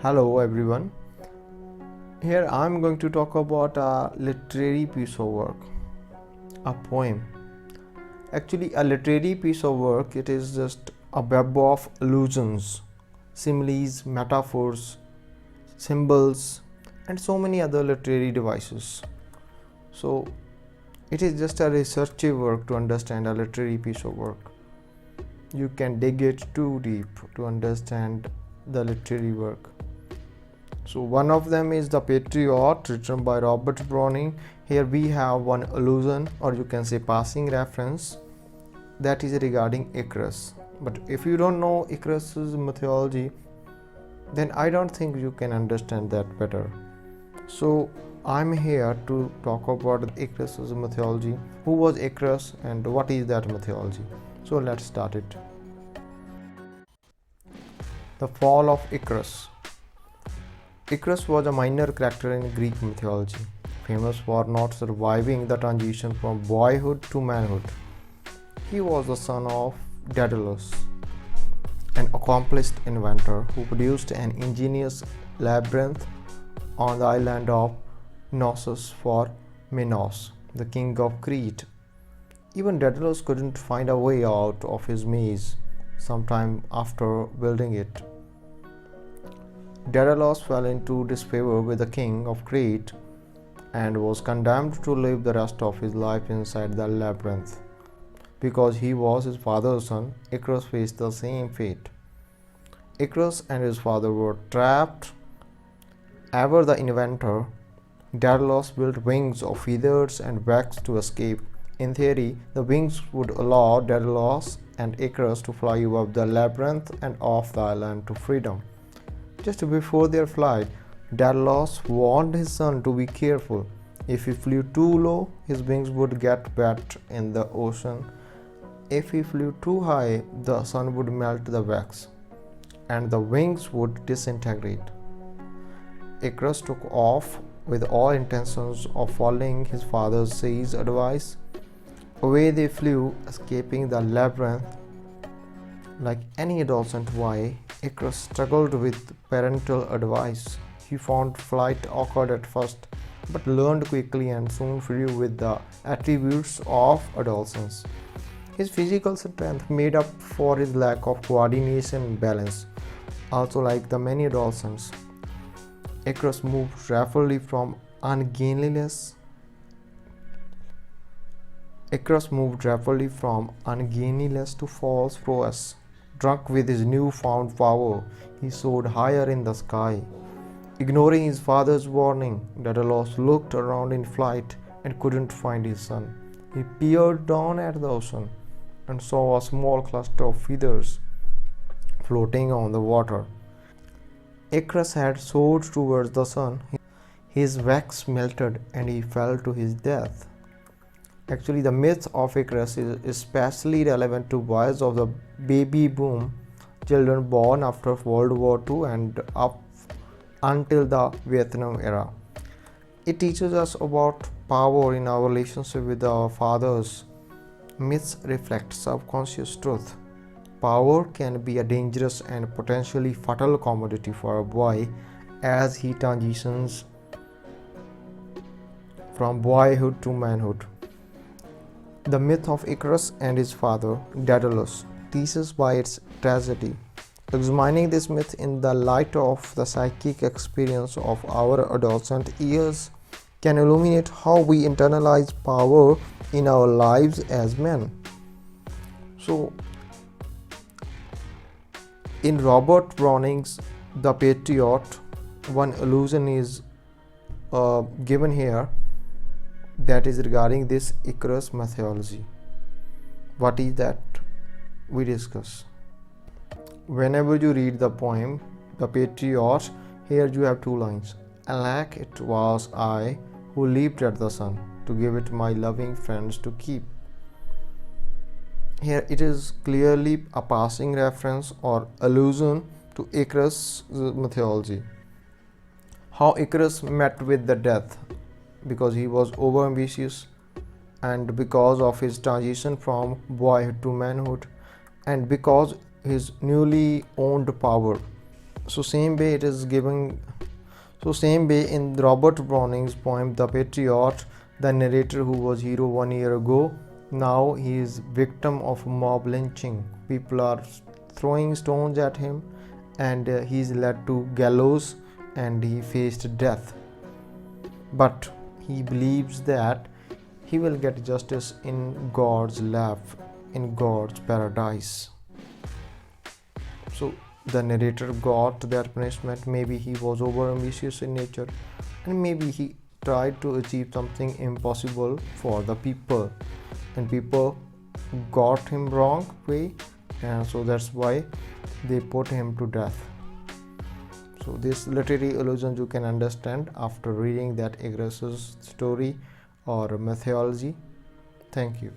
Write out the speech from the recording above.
Hello everyone. Here I'm going to talk about a literary piece of work, a poem. Actually, a literary piece of work, it is just a web of allusions, similes, metaphors, symbols, and so many other literary devices. So, it is just a researchy work to understand a literary piece of work. You can dig it too deep to understand the literary work. So one of them is The Patriot, written by Robert Browning. Here we have one allusion, or you can say passing reference, that is regarding Icarus. But if you don't know Icarus's mythology, then I don't think you can understand that better. So I'm here to talk about Icarus's mythology. Who was Icarus and what is that mythology? So let's start it. The fall of Icarus. Icarus was a minor character in Greek mythology, famous for not surviving the transition from boyhood to manhood. He was the son of Daedalus, an accomplished inventor who produced an ingenious labyrinth on the island of Knossos for Minos, the king of Crete. Even Daedalus couldn't find a way out of his maze sometime after building it. Daedalus fell into disfavor with the king of Crete and was condemned to live the rest of his life inside the labyrinth. Because he was his father's son, Icarus faced the same fate. Icarus and his father were trapped. Ever the inventor, Daedalus built wings of feathers and wax to escape. In theory, the wings would allow Daedalus and Icarus to fly above the labyrinth and off the island to freedom. Just before their flight, Daedalus warned his son to be careful. If he flew too low, his wings would get wet in the ocean. If he flew too high, the sun would melt the wax, and the wings would disintegrate. Icarus took off with all intentions of following his father's sage advice. Away they flew, escaping the labyrinth. Like any adolescent boy, Icarus struggled with parental advice. He found flight awkward at first, but learned quickly and soon flew with the attributes of adolescence. His physical strength made up for his lack of coordination and balance. Also, like the many adolescents, Icarus moved rapidly from ungainliness to false prowess. Drunk with his newfound power, he soared higher in the sky. Ignoring his father's warning, Daedalus looked around in flight and couldn't find his son. He peered down at the ocean and saw a small cluster of feathers floating on the water. Icarus had soared towards the sun. His wax melted and he fell to his death. Actually, the myth of Icarus is especially relevant to boys of the baby boom, children born after World War II and up until the Vietnam era. It teaches us about power in our relationship with our fathers. Myths reflect subconscious truth. Power can be a dangerous and potentially fatal commodity for a boy as he transitions from boyhood to manhood. The myth of Icarus and his father, Daedalus, teaches by its tragedy. Examining this myth in the light of the psychic experience of our adolescent years can illuminate how we internalize power in our lives as men. So, in Robert Browning's The Patriot, one allusion is given here that is regarding this Icarus mythology. What is that? We discuss. Whenever you read the poem, The Patriot, here you have two lines. Alack, it was I who leaped at the sun to give it my loving friends to keep. Here it is clearly a passing reference or allusion to Icarus' mythology. How Icarus met with the death because he was overambitious and because of his transition from boyhood to manhood and because his newly owned power. So same way it is giving. So same way in Robert Browning's poem The Patriot, the narrator who was hero 1 year ago, now he is victim of mob lynching. People are throwing stones at him, and he is led to gallows, and he faced death. But he believes that he will get justice in God's lap, in God's paradise. So the narrator got that punishment. Maybe he was over ambitious in nature, and maybe he tried to achieve something impossible for the people, and people got him wrong way, and so that's why they put him to death. So this literary illusions you can understand after reading that Agras's story or mythology. Thank you.